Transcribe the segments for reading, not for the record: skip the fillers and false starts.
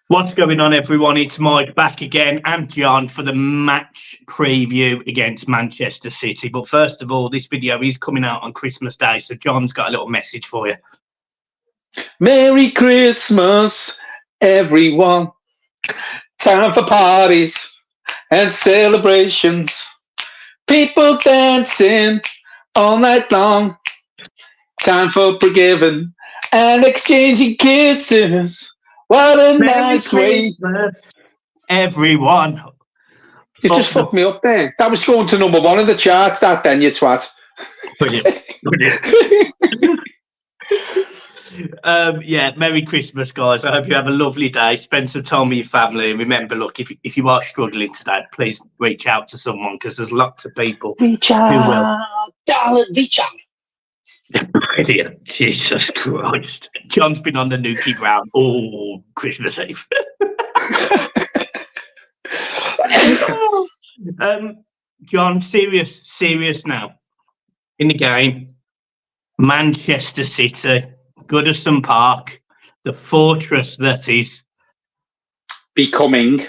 What's going on, everyone? It's Mike back again and John for the match preview against Manchester City. But first of all, this video is coming out on Christmas Day, so John's got a little message for you. Merry Christmas, everyone. Time for parties and celebrations. People dancing all night long. Time for forgiving and exchanging kisses. What a nice way. Everyone. You just fucked me up there. That was going to number one in the charts, that then, you twat. Brilliant. Yeah, Merry Christmas, guys. I hope you have a lovely day. Spend some time with your family. And remember, look, if you are struggling today, please reach out to someone because there's lots of people Reach who will. out, darling, reach out. Brilliant. Jesus Christ. John's been on the Nuki Brown all Christmas Eve. John, serious now. In the game, Manchester City, Goodison Park, the fortress that is Becoming.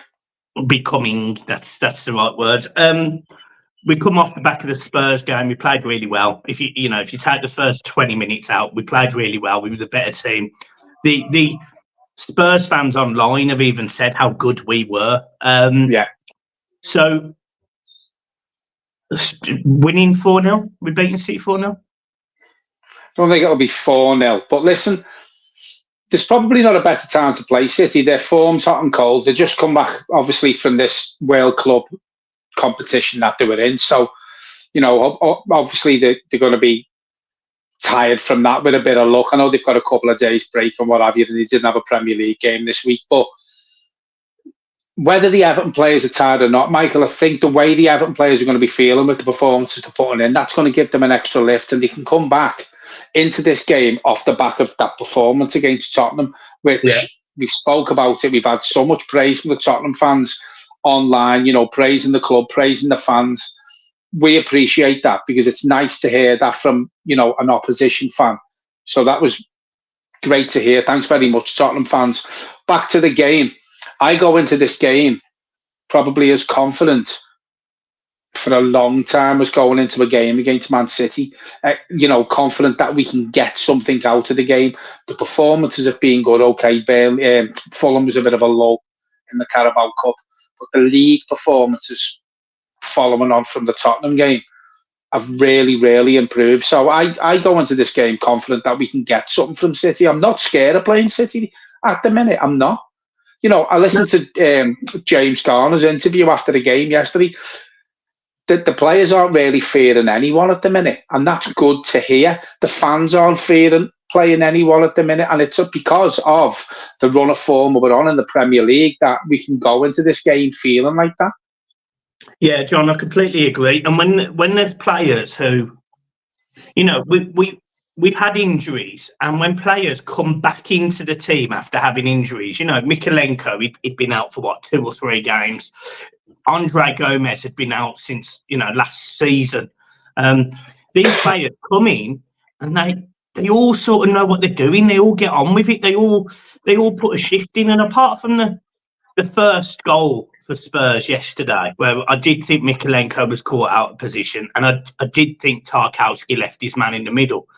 That's the right word. We come off the back of the Spurs game. We played really well. If you take the first 20 minutes out, we played really well. We were the better team. The Spurs fans online have even said how good we were. Yeah. So winning 4-0, we beating City 4-0. I don't think it'll be 4-0. But listen, there's probably not a better time to play City. Their form's hot and cold. They just come back, obviously, from this World Club competition that they were in. So, obviously they're going to be tired from that with a bit of luck. I know they've got a couple of days break and what have you, and they didn't have a Premier League game this week. But whether the Everton players are tired or not, Michael, I think the way the Everton players are going to be feeling with the performances they're putting in, that's going to give them an extra lift, and they can come back into this game off the back of that performance against Tottenham, which we've spoke about it. We've had so much praise from the Tottenham fans online, praising the club, praising the fans. We appreciate that because it's nice to hear that from, an opposition fan. So that was great to hear. Thanks very much, Tottenham fans. Back to the game. I go into this game probably as confident for a long time as going into a game against Man City. Confident that we can get something out of the game. The performances have been good. Okay, Fulham was a bit of a low in the Carabao Cup, but the league performances following on from the Tottenham game have really, really improved. So I go into this game confident that we can get something from City. I'm not scared of playing City at the minute. I'm not. I listened to James Garner's interview after the game yesterday. The players aren't really fearing anyone at the minute, and that's good to hear. The fans aren't fearing playing anyone at the minute, and it's because of the run of form we're on in the Premier League that we can go into this game feeling like that. Yeah, John, I completely agree. And when there's players who, we've had injuries, and when players come back into the team after having injuries, Mykolenko, he'd been out for 2 or 3 games. Andre Gomez had been out since, last season. These players come in and they all sort of know what they're doing. They all get on with it. They all put a shift in. And apart from the first goal for Spurs yesterday, where I did think Mykolenko was caught out of position, and I did think Tarkowski left his man in the middle.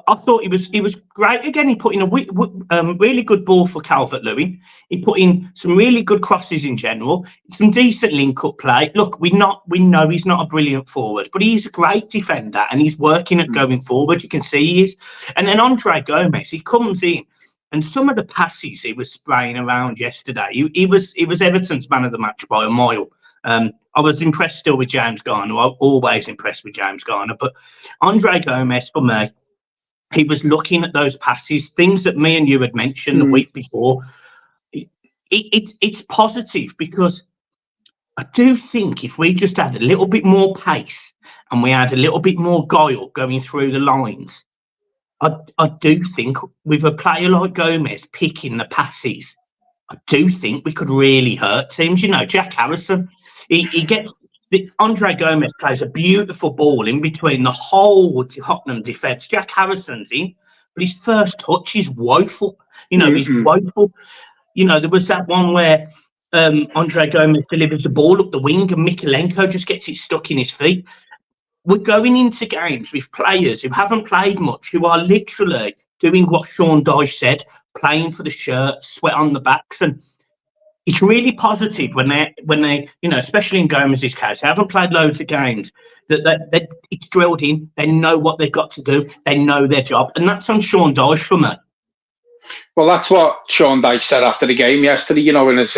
I thought he was great again. He put in a really good ball for Calvert-Lewin. He put in some really good crosses in general, some decent link-up play. Look, we know he's not a brilliant forward, but he's a great defender, and he's working at going forward. You can see he is. And then Andre Gomez, he comes in, and some of the passes he was spraying around yesterday, he was Everton's man of the match by a mile. I was impressed still with James Garner. I'm always impressed with James Garner, but Andre Gomez, for me, he was looking at those passes, things that me and you had mentioned the week before. It's positive because I do think if we just had a little bit more pace and we had a little bit more guile going through the lines, I do think with a player like Gomez picking the passes, I do think we could really hurt teams. Jack Harrison, he gets... Andre Gomez plays a beautiful ball in between the whole Tottenham defence. Jack Harrison's in, but his first touch is woeful. He's Mm-mm. woeful. There was that one where Andre Gomez delivers the ball up the wing and Mikalenko just gets it stuck in his feet. We're going into games with players who haven't played much, who are literally doing what Sean Dyche said, playing for the shirt, sweat on the backs. And it's really positive when they especially in Gomez's case, they haven't played loads of games, that it's drilled in. They know what they've got to do. They know their job. And that's on Sean Dyche for me. Well, that's what Sean Dyche said after the game yesterday, in his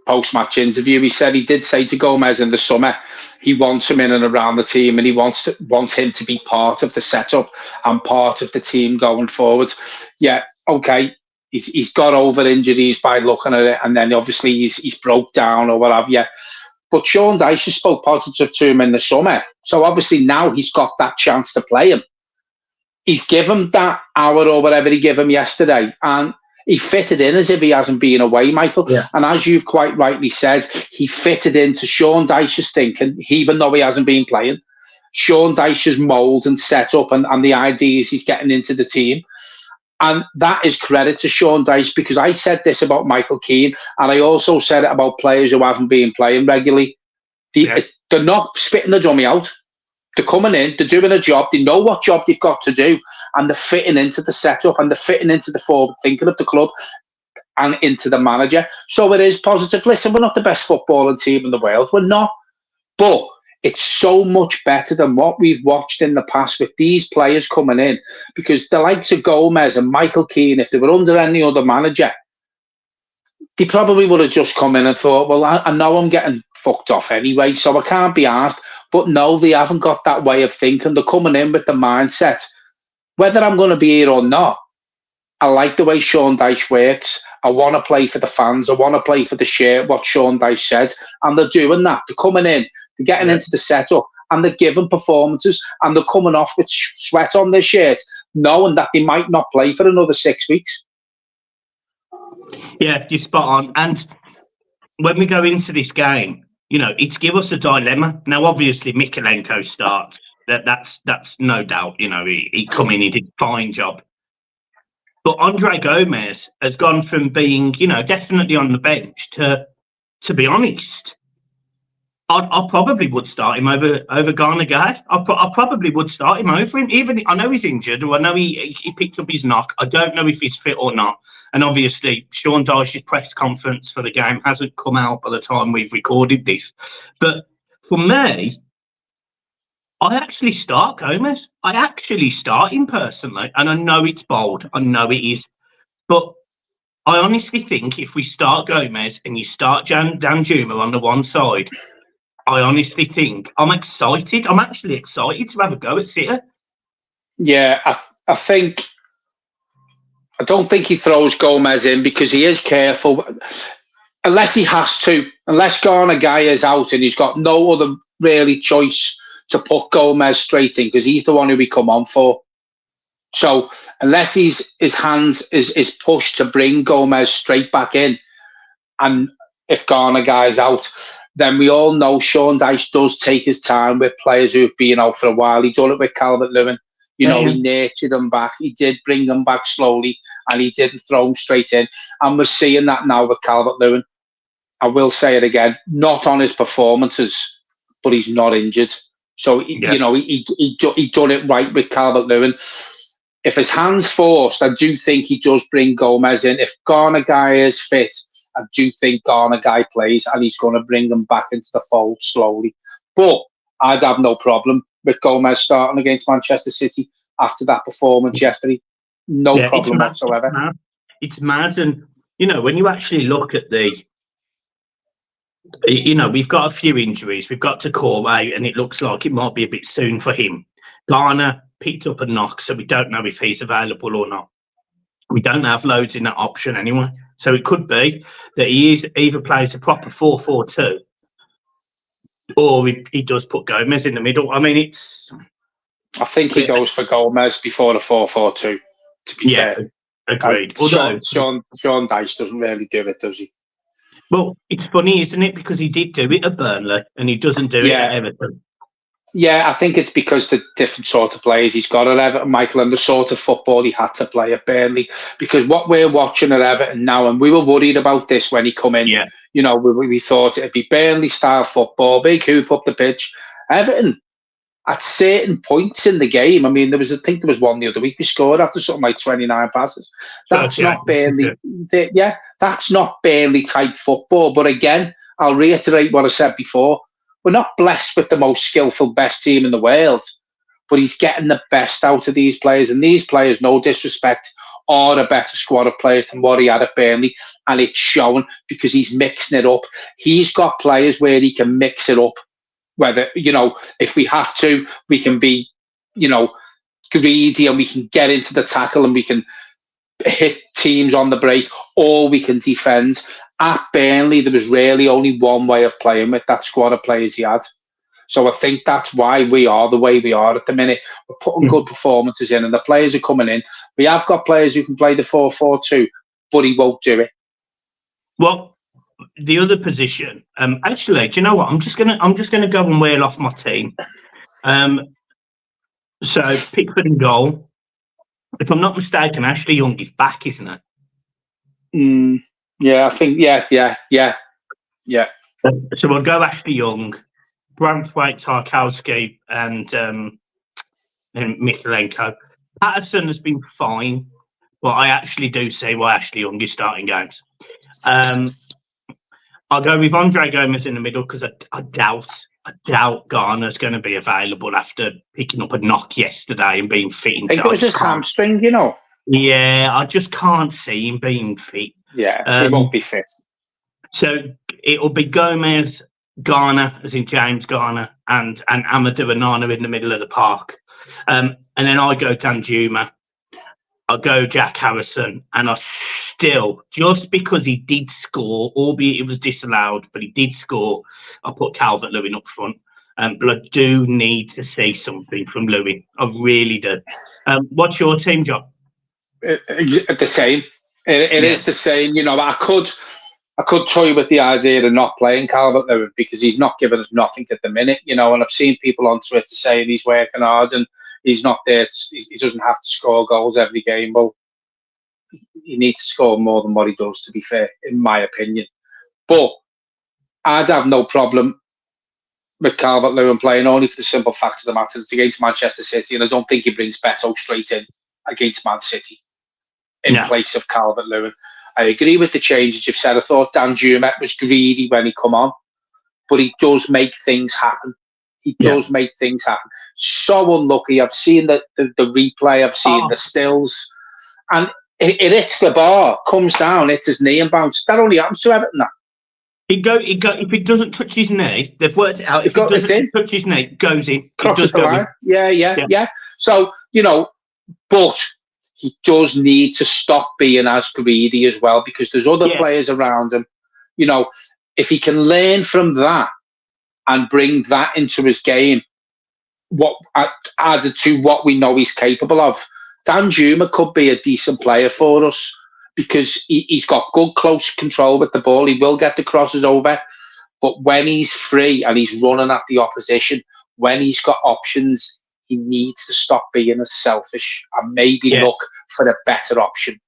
post-match interview. He said he did say to Gomez in the summer he wants him in and around the team, and he wants him to be part of the setup and part of the team going forward. Yeah, okay, he's got over injuries by looking at it, and then obviously he's broke down or what have you. But Sean Dyche spoke positive to him in the summer, so obviously now he's got that chance to play him. He's given that hour or whatever he gave him yesterday, and he fitted in as if he hasn't been away, Michael. Yeah. And as you've quite rightly said, he fitted into Sean Dyche's thinking, even though he hasn't been playing. Sean Dyche's mould and setup and the ideas he's getting into the team. And that is credit to Sean Dyche, because I said this about Michael Keane, and I also said it about players who haven't been playing regularly. They're not spitting the dummy out. They're coming in, they're doing a job, they know what job they've got to do, and they're fitting into the setup and they're fitting into the forward thinking of the club and into the manager. So it is positive. Listen, we're not the best footballing team in the world. We're not. But it's so much better than what we've watched in the past with these players coming in, because the likes of Gomez and Michael Keane, if they were under any other manager, they probably would have just come in and thought, well, I know I'm getting fucked off anyway, so I can't be asked. But no, they haven't got that way of thinking. They're coming in with the mindset, whether I'm going to be here or not, I like the way Sean Dyche works. I want to play for the fans. I want to play for the shirt, what Sean Dyche said. And they're doing that. They're coming in, they're getting into the setup, and they're giving performances, and they're coming off with sweat on their shirt, knowing that they might not play for another 6 weeks. Yeah, you're spot on. And when we go into this game, it's give us a dilemma. Now, obviously, Mikalenko starts. That's no doubt. He come in, he did a fine job. But Andre Gomez has gone from being, definitely on the bench to be honest, I probably would start him over Garner Guy. I probably would start him over him. Even I know he's injured, or I know he picked up his knock. I don't know if he's fit or not. And obviously, Sean Dyche's press conference for the game hasn't come out by the time we've recorded this. But for me, I actually start Gomez. I actually start him personally. And I know it's bold. I know it is. But I honestly think if we start Gomez and you start Danjuma on the one side, I honestly think I'm excited. I'm actually excited to have a go at City. Yeah, I think... I don't think he throws Gomez in because he is careful. Unless he has to. Unless Garner Guy is out and he's got no other really choice to put Gomez straight in, because he's the one who we come on for. So unless his hands is pushed to bring Gomez straight back in, and if Garner Guy's out, then we all know Sean Dyche does take his time with players who've been out for a while. He done it with Calvert-Lewin. He nurtured them back. He did bring them back slowly, and he didn't throw them straight in. And we're seeing that now with Calvert-Lewin. I will say it again, not on his performances, but he's not injured. So, he done it right with Calvert-Lewin. If his hand's forced, I do think he does bring Gomez in. If Garner Guy is fit, I do think Garner Guy plays, and he's going to bring them back into the fold slowly. But I'd have no problem with Gomez starting against Manchester City after that performance yesterday. No problem whatsoever. It's mad. And, when you actually look at we've got a few injuries. We've got Takor out, and it looks like it might be a bit soon for him. Garner picked up a knock, so we don't know if he's available or not. We don't have loads in that option anyway. So it could be that he either plays a proper 4-4-2, or he does put Gomez in the middle. I mean, I think he goes for Gomez before the 4-4-2, to be fair. Agreed. Sean Dyche doesn't really do it, does he? Well, it's funny, isn't it? Because he did do it at Burnley, and he doesn't do it at Everton. Yeah, I think it's because the different sort of players he's got at Everton, Michael, and the sort of football he had to play at Burnley. Because what we're watching at Everton now, and we were worried about this when he come in, Yeah, we thought it'd be Burnley style football, big hoop up the pitch. Everton, at certain points in the game, I mean, I think there was one the other week we scored after something like 29 passes. That's 38. not Burnley. Yeah, that's not Burnley type football. But again, I'll reiterate what I said before. We're not blessed with the most skillful, best team in the world, but he's getting the best out of these players. And these players, no disrespect, are a better squad of players than what he had at Burnley. And it's showing because he's mixing it up. He's got players where he can mix it up. Whether, if we have to, we can be, greedy and we can get into the tackle and we can hit teams on the break, or we can defend. At Burnley, there was really only one way of playing with that squad of players he had. So I think that's why we are the way we are at the minute. We're putting good performances in and the players are coming in. We have got players who can play the 4-4-2, but he won't do it. Well, the other position, actually, do you know what? I'm just gonna go and wheel off my team. So Pickford in goal. If I'm not mistaken, Ashley Young is back, isn't it? Yeah, I think yeah. So we'll go Ashley Young, Braithwaite, Tarkowski, and Mikalenko. Patterson has been fine, but I actually do see why Ashley Young is starting games. I'll go with Andre Gomez in the middle because I doubt Garner's going to be available after picking up a knock yesterday and being fit. I think it was just hamstring, Yeah, I just can't see him being fit. Yeah, he won't be fit. So it'll be Gomez, Garner, as in James Garner, and Amadou Onana in the middle of the park. And then I go Danjuma. I'll go Jack Harrison, and I still, just because he did score, albeit it was disallowed, but he did score, I put Calvert-Lewin up front. But I do need to see something from Lewin. I really do. What's your team, John? The same. It is the same. I could toy with the idea of not playing Calvert-Lewin because he's not giving us nothing at the minute, and I've seen people on Twitter saying he's working hard and he's not there. He doesn't have to score goals every game. Well, he needs to score more than what he does, to be fair, in my opinion. But I'd have no problem with Calvert-Lewin playing, only for the simple fact of the matter it's against Manchester City, and I don't think he brings Beto straight in against Man City in place of Calvert-Lewin. I agree with the changes you've said. I thought Danjuma was greedy when he come on, but he does make things happen. He does make things happen. So unlucky. I've seen the replay. I've seen the stills. And it hits the bar, comes down, hits his knee and bounces. That only happens to Everton. If it doesn't touch his knee, they've worked it out. If it doesn't touch his knee, goes in. Crosses the line. Yeah. So, but he does need to stop being as greedy as well because there's other players around him. If he can learn from that and bring that into his game, what added to what we know he's capable of, Danjuma could be a decent player for us because he's got good close control with the ball. He will get the crosses over, but when he's free and he's running at the opposition, when he's got options, he needs to stop being as selfish and maybe look for a better option.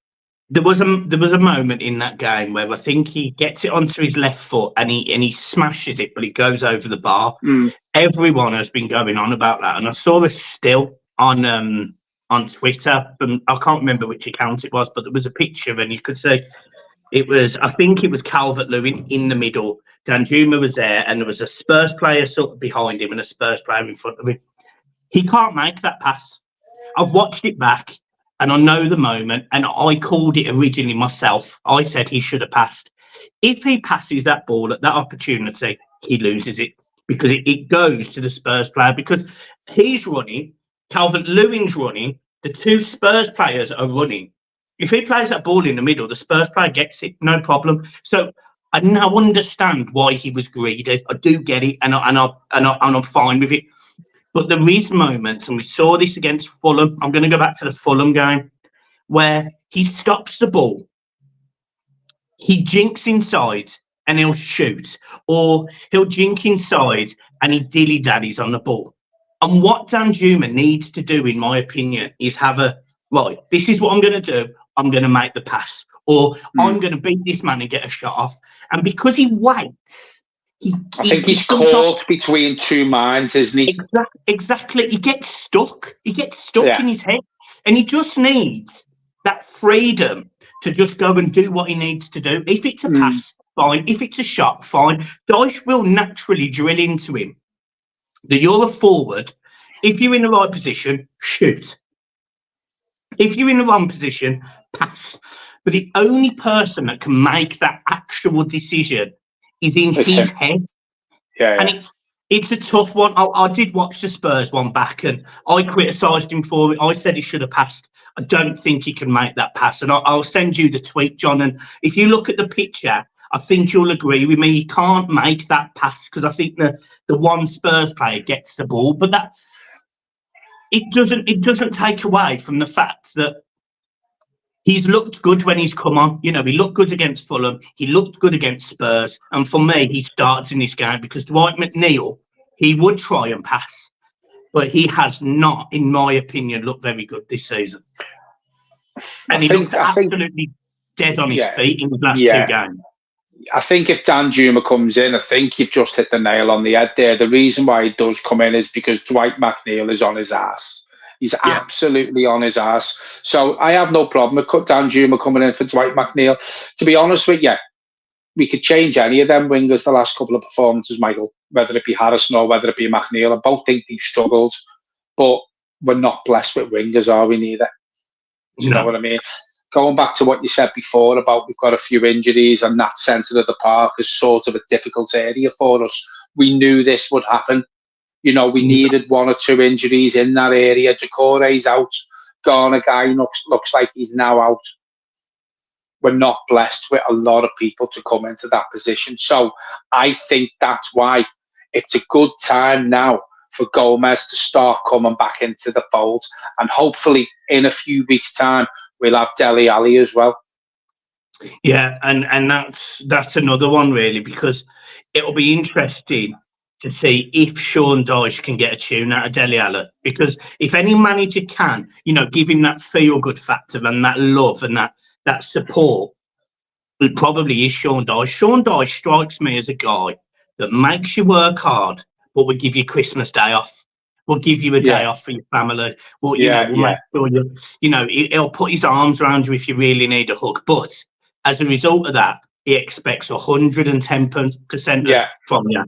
There was a moment in that game where I think he gets it onto his left foot and he smashes it, but it goes over the bar. Everyone has been going on about that, and I saw a still on Twitter from, I can't remember which account it was, but there was a picture and you could say I think it was Calvert-Lewin in the middle. Danjuma was there, and there was a Spurs player sort of behind him and a Spurs player in front of him. He can't make that pass. I've watched it back. And I know the moment, and I called it originally myself. I said he should have passed. If he passes that ball at that opportunity, he loses it because it goes to the Spurs player because he's running, Calvert-Lewin's running, the two Spurs players are running. If he plays that ball in the middle, the Spurs player gets it, no problem. So I now understand why he was greedy. I do get it, and I'm fine with it. But there is moments, and we saw this against Fulham. I'm going to go back to the Fulham game where he stops the ball, he jinks inside and he'll shoot, or he'll jink inside and he dilly-daddies on the ball. And what Danjuma needs to do, in my opinion, is have a right. This is what I'm going to do. I'm going to make the pass, or I'm going to beat this man and get a shot off. And because he waits, I think he's caught between two minds, isn't he? Exactly. He gets stuck. He gets stuck in his head, and he just needs that freedom to just go and do what he needs to do. If it's a pass, fine. If it's a shot, fine. Dyche will naturally drill into him that you're a forward. If you're in the right position, shoot. If you're in the wrong position, pass. But the only person that can make that actual decision is in his head. And it's a tough one. I did watch the Spurs one back, and I criticised him for it. I said he should have passed. I don't think he can make that pass. And I'll send you the tweet, John. And if you look at the picture, I think you'll agree with me. He can't make that pass because I think the one Spurs player gets the ball, but that it doesn't take away from the fact that he's looked good when he's come on. You know, he looked good against Fulham. He looked good against Spurs. And for me, he starts in this game because Dwight McNeil, he would try and pass, but he has not, in my opinion, looked very good this season. And he looked absolutely dead on his feet in his last two games. I think if Danjuma comes in, I think you've just hit the nail on the head there. The reason why he does come in is because Dwight McNeil is on his ass. He's absolutely on his ass. So I have no problem with Danjuma coming in for Dwight McNeil. To be honest with you, we could change any of them wingers the last couple of performances, Michael, whether it be Harrison or whether it be McNeil. I both think they've struggled, but we're not blessed with wingers, are we, neither? Do you know what I mean? Going back to what you said before about we've got a few injuries and that centre of the park is sort of a difficult area for us. We knew this would happen. You know, we needed one or two injuries in that area. Jacore's out. Garner guy looks like he's now out. We're not blessed with a lot of people to come into that position. So I think that's why it's a good time now for Gomez to start coming back into the fold. And hopefully in a few weeks' time, we'll have Dele Alli as well. Yeah, and that's another one really, because it'll be interesting to see if Sean Dyche can get a tune out of Dele Alli. Because if any manager can, you know, give him that feel-good factor and that love and that support, it probably is Sean Dyche. Sean Dyche strikes me as a guy that makes you work hard, but will give you Christmas Day off. We'll give you a day off for your family. Well, we'll make sure he'll put his arms around you if you really need a hug. But as a result of that, he expects 110% from you.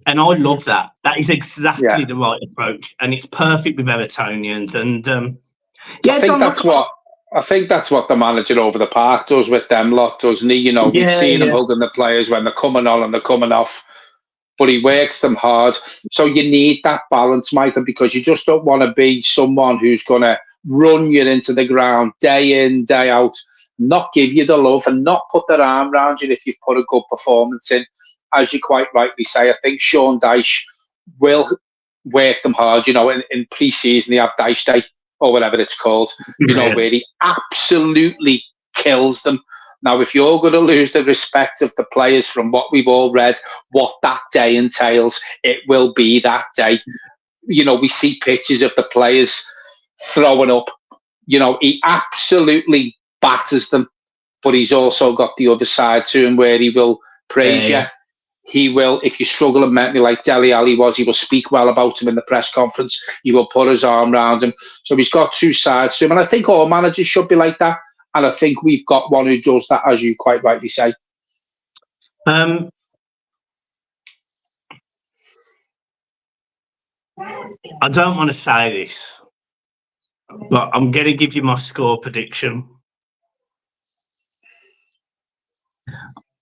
And I love that. That is exactly the right approach. And it's perfect with Evertonians. And I think that's what the manager over the park does with them lot, doesn't he? You know, we've seen him hugging the players when they're coming on and they're coming off. But he works them hard. So you need that balance, Michael, because you just don't want to be someone who's going to run you into the ground day in, day out, not give you the love and not put their arm around you if you've put a good performance in. As you quite rightly say, I think Sean Dyche will work them hard. You know, in pre-season, they have Dyche Day or whatever it's called, you know, where he absolutely kills them. Now, if you're going to lose the respect of the players from what we've all read, what that day entails, it will be that day. You know, we see pictures of the players throwing up. You know, he absolutely batters them, but he's also got the other side to him where he will praise you. He will, if you're struggling mentally like Dele Alli was, he will speak well about him in the press conference. He will put his arm around him. So he's got two sides to him. And I think all managers should be like that. And I think we've got one who does that, as you quite rightly say. I don't want to say this, but I'm going to give you my score prediction.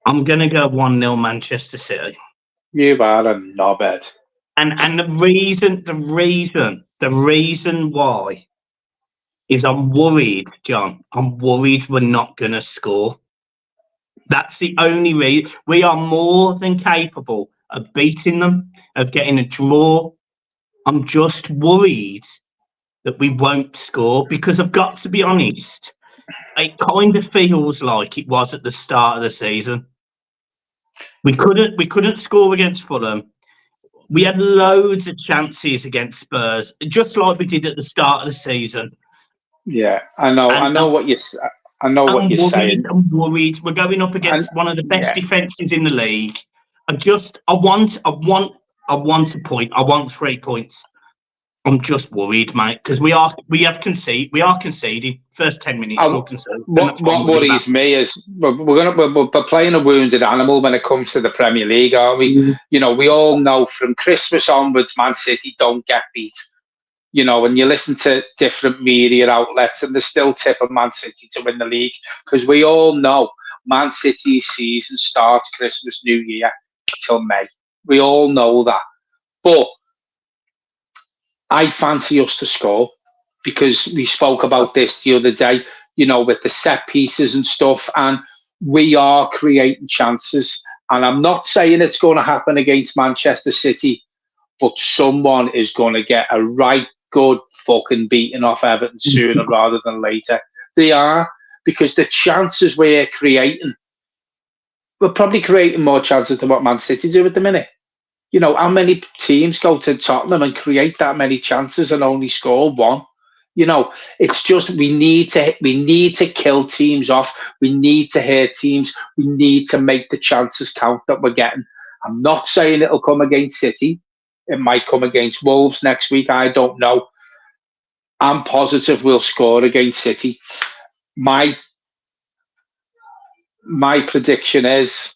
I'm going to go 1-0 Manchester City. You are a knobhead. And the reason why is I'm worried, John. I'm worried we're not going to score. That's the only reason. We are more than capable of beating them, of getting a draw. I'm just worried that we won't score because I've got to be honest. It kind of feels like it was at the start of the season. We couldn't score against Fulham. We had loads of chances against Spurs, just like we did at the start of the season. Yeah, I know. And I know what I'm you're worried. saying. I'm worried. We're going up And against one of the best yeah, defences in the league. I want a point. I want 3 points. I'm just worried, mate, because we are conceding. First 10 minutes, we'll concede, and that's what I'm what worried about. worries me is we're playing a wounded animal when it comes to the Premier League, aren't we? You know, we all know from Christmas onwards, Man City don't get beat. You know, and you listen to different media outlets, and they're still tipping Man City to win the league because we all know Man City's season starts Christmas, New Year till May. We all know that, but I fancy us to score because we spoke about this the other day, you know, with the set pieces and stuff, and we are creating chances. And I'm not saying it's going to happen against Manchester City, but someone is going to get a right good fucking beating off Everton sooner rather than later. They are, because the chances we're probably creating more chances than what Man City do at the minute. You know, how many teams go to Tottenham and create that many chances and only score one? You know, it's just we need to kill teams off. We need to hurt teams. We need to make the chances count that we're getting. I'm not saying it'll come against City. It might come against Wolves next week. I don't know. I'm positive we'll score against City. My prediction is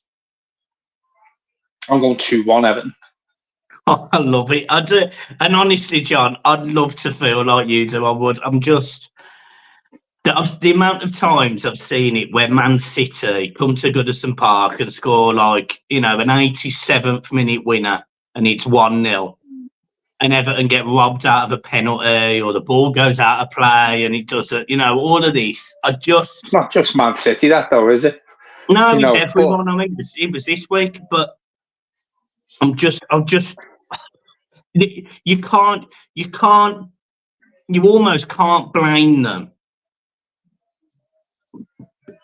I'm going 2-1 Everton. Oh, I love it. I do, and honestly, John, I'd love to feel like you do. I would. I'm just the amount of times I've seen it where Man City come to Goodison Park and score like an 87th minute winner, and it's 1-0, and Everton get robbed out of a penalty, or the ball goes out of play and it doesn't. All of this. It's not just Man City, that though, is it? No, You it's know, everyone. I mean, it was this week, but I'm just. You almost can't blame them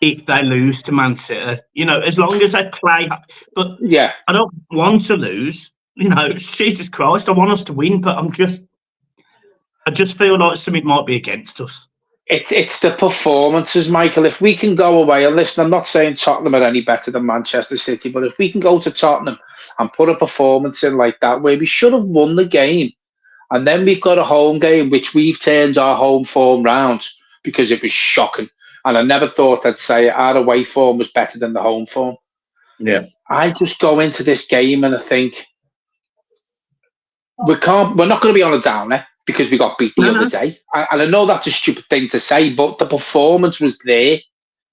if they lose to Man City. As long as they play. But yeah, I don't want to lose. Jesus Christ, I want us to win, but I just feel like something might be against us. It's the performances, Michael. If we can go away, and listen, I'm not saying Tottenham are any better than Manchester City, but if we can go to Tottenham and put a performance in like that, where we should have won the game, and then we've got a home game, which we've turned our home form round because it was shocking. And I never thought I'd say our away form was better than the home form. Yeah. I just go into this game and I think we're not going to be on a downer because we got beat the other day. And I know that's a stupid thing to say, but the performance was there.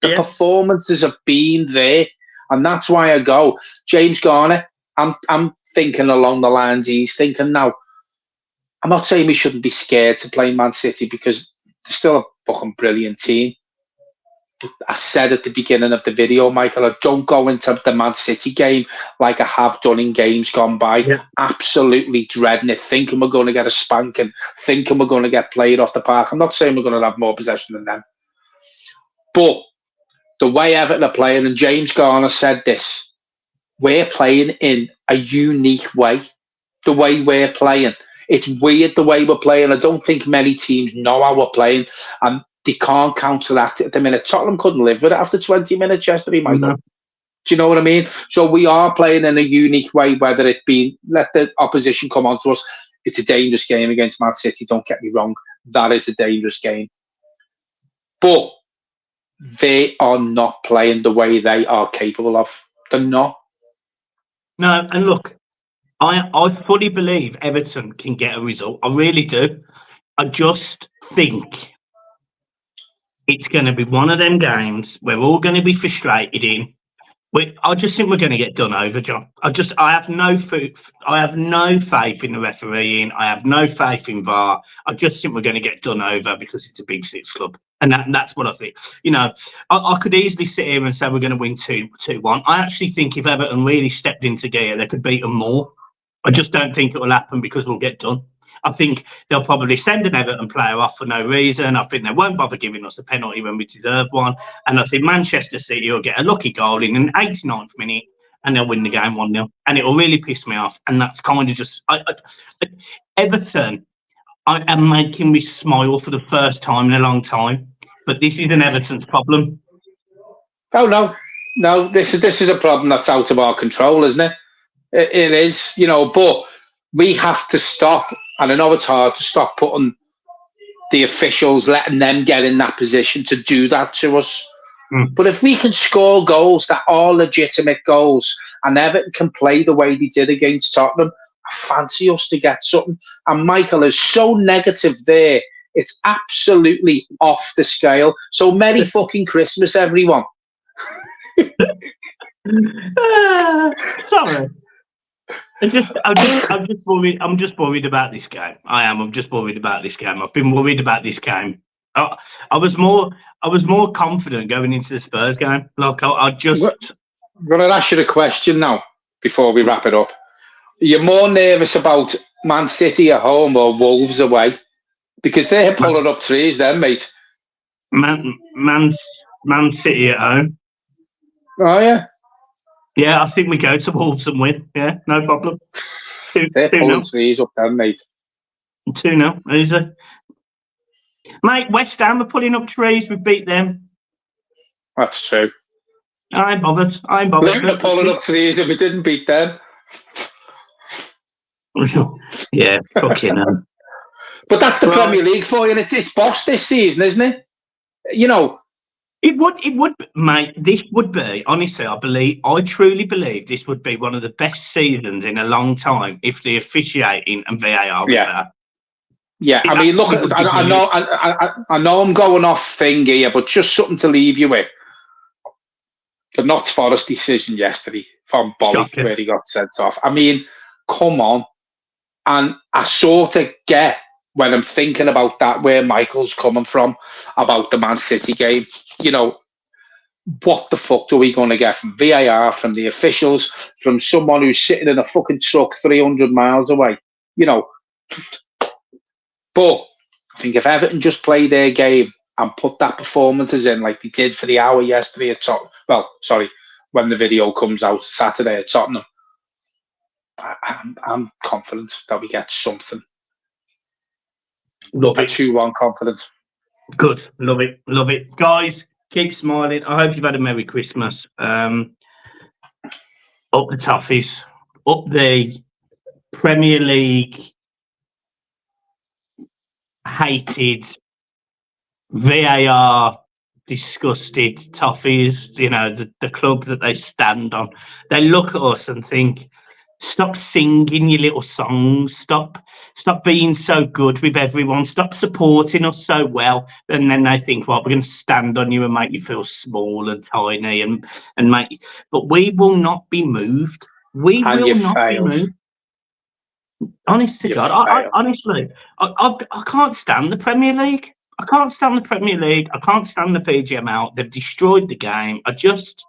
The performances have been there. And that's why I go, James Garner, I'm thinking along the lines he's thinking now. I'm not saying we shouldn't be scared to play Man City because they're still a fucking brilliant team. I said at the beginning of the video, Michael, I don't go into the Man City game like I have done in games gone by. Absolutely dreading it, thinking we're going to get a spanking, thinking we're going to get played off the park. I'm not saying we're going to have more possession than them. But the way Everton are playing, and James Garner said this, we're playing in a unique way. The way we're playing. It's weird the way we're playing. I don't think many teams know how we're playing. And they can't counteract it at the minute. Tottenham couldn't live with it after 20 minutes yesterday, Michael. No. Do you know what I mean? So we are playing in a unique way, whether it be let the opposition come onto us. It's a dangerous game against Man City, don't get me wrong. That is a dangerous game. But they are not playing the way they are capable of. They're not. No, and look, I fully believe Everton can get a result. I really do. I just think it's going to be one of them games we're all going to be frustrated in. I just think we're going to get done over, John. I have no faith in the refereeing. I have no faith in VAR. I just think we're going to get done over because it's a Big Six club, and that's what I think. I could easily sit here and say we're going to win 2-1. I actually think if Everton really stepped into gear, they could beat them more. I just don't think it will happen because we'll get done. I think they'll probably send an Everton player off for no reason. I think they won't bother giving us a penalty when we deserve one. And I think Manchester City will get a lucky goal in an 89th minute and they'll win the game 1-0, and it'll really piss me off. And that's kind of just Everton. I am making me smile for the first time in a long time, but this is an Everton's problem. Oh no, this is a problem that's out of our control, isn't it? It is, but we have to stop, and I know it's hard to stop putting the officials, letting them get in that position to do that to us. But if we can score goals that are legitimate goals, and Everton can play the way they did against Tottenham, I fancy us to get something. And Michael is so negative there. It's absolutely off the scale. So Merry fucking Christmas, everyone. Sorry. I'm just worried. I'm just worried about this game. I'm just worried about this game. I've been worried about this game. I was more confident going into the Spurs game. Like I'm going to ask you a question now before we wrap it up. You're more nervous about Man City at home or Wolves away? Because they're pulling up trees, then, mate. Man City at home. Oh yeah. Yeah, I think we go to Wolves and win. Yeah, no problem. They're pulling trees up there, mate. 2-0, easy. Mate, West Ham are pulling up trees. We beat them. That's true. I ain't bothered. They're pulling up trees if we didn't beat them. Yeah, fucking hell. But that's the Premier League for you, and it's boss this season, isn't it? It would, mate. This would be, honestly, I truly believe this would be one of the best seasons in a long time if the officiating and VAR were there. Yeah, I mean, look, I know I'm going off thing here, but just something to leave you with. The Notts Forest decision yesterday from Bolly, where he got sent off. I mean, come on. And I sort of get, when I'm thinking about that, where Michael's coming from, about the Man City game. What the fuck are we going to get from VAR, from the officials, from someone who's sitting in a fucking truck 300 miles away? But I think if Everton just play their game and put that performances in like they did for the hour yesterday at Tottenham, when the video comes out Saturday at Tottenham, I'm confident that we get something. Love it. 2-1 confidence. Good. Love it. Guys, keep smiling. I hope you've had a Merry Christmas. Up the toughies. Up the Premier League hated, VAR disgusted toughies, the club that they stand on. They look at us and think, stop singing your little songs, stop being so good with everyone, stop supporting us so well. And then they think, right, we're going to stand on you and make you feel small and tiny and make you, but we will not be moved. We will not be moved. Honest to God, I can't stand the Premier League. I can't stand the Premier League. I can't stand the PGML. They've destroyed the game. I just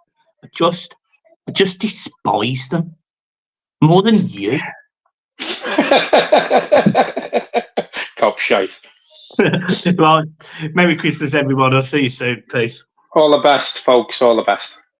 despise them more than you. Cop shite. Right. Merry Christmas, everyone. I'll see you soon. Peace. All the best, folks. All the best.